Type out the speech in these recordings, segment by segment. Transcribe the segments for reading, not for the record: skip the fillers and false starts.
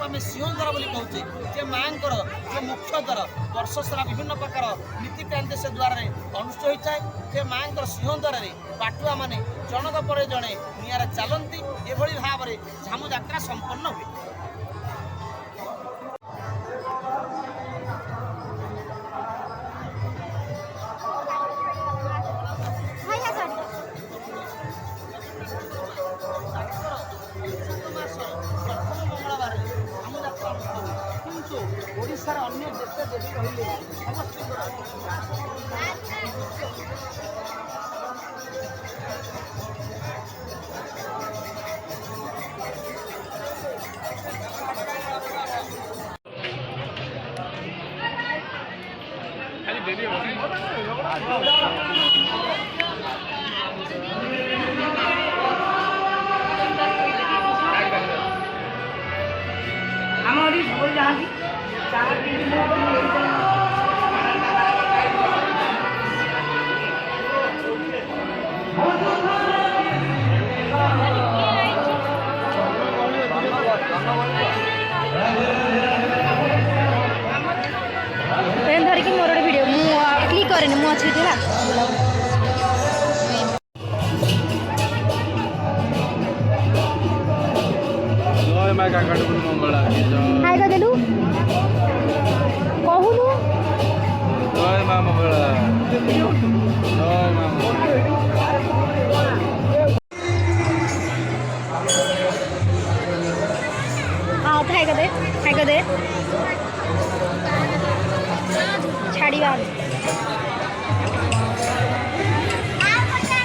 आम सिंहद्वार बोली कहचे जे माँ जो मुख्य द्वार वर्ष सारा विभिन्न प्रकार नीतिक्रांति से द्वार अनुष्ठित होता है जे माँ सिंहद्वार बाटुआ माने जनक पर जड़े निआरा चलती एभली भाव में झामु यात्रा संपन्न हुए। ओडिशार अन्य देश देवी रहिले हमारी बोल जाती पेन धरिकी मोर गोटे भिडियो मु क्लिक करेनि मु अच्छी थिला हाय का देलु कहूनु जय मां मंगला जय मां हाँ तो हाय का दे छाड़िया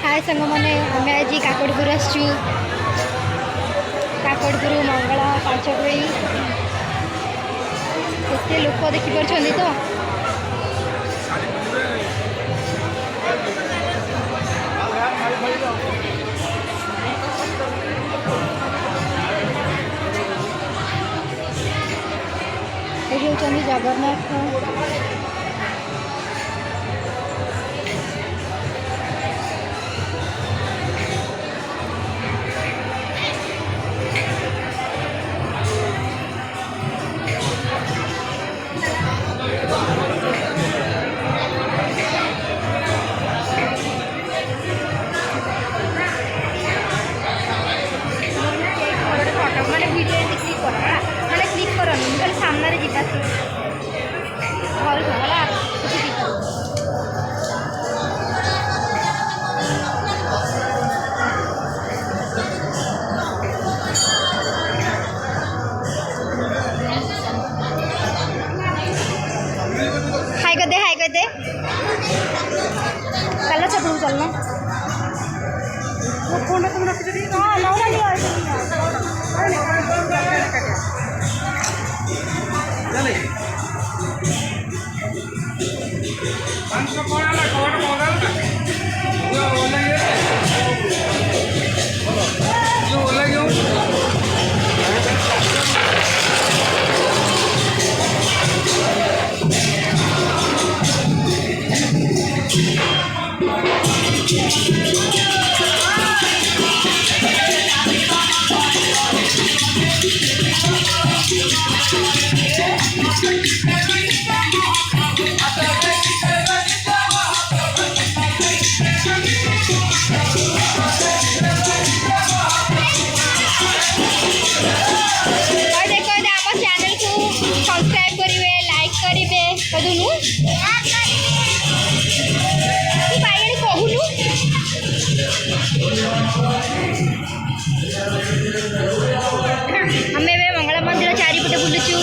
हाय संग मैंने आम आज काकड़पुर आसचु काकड़पुर मंगला पांचकुई केते लोक देखिपार तो ये होचंदी जगन्नाथ सामने जीता भल भला हाय कर दे चल चपड़ू चलना फोन तुम रखी हमें मंगला मंदिर चारिपटे बुलुचु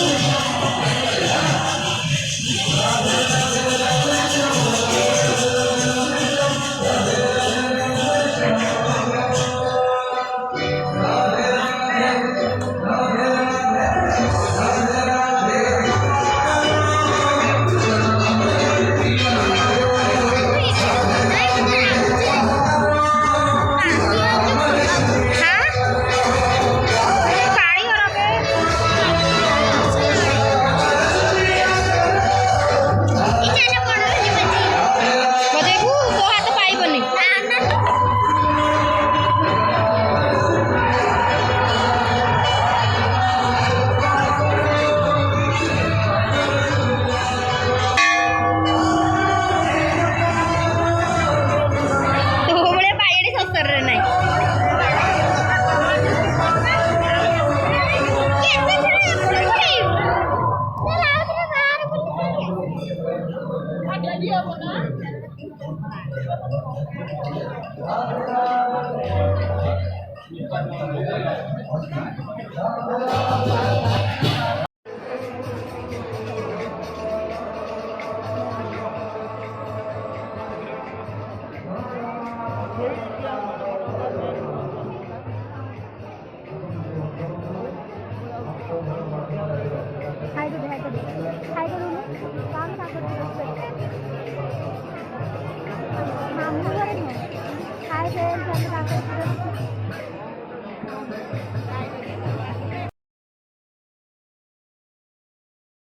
हाय करू हाय करू हाय करू काम साखर मामू घरे हाय फ्रेंड्स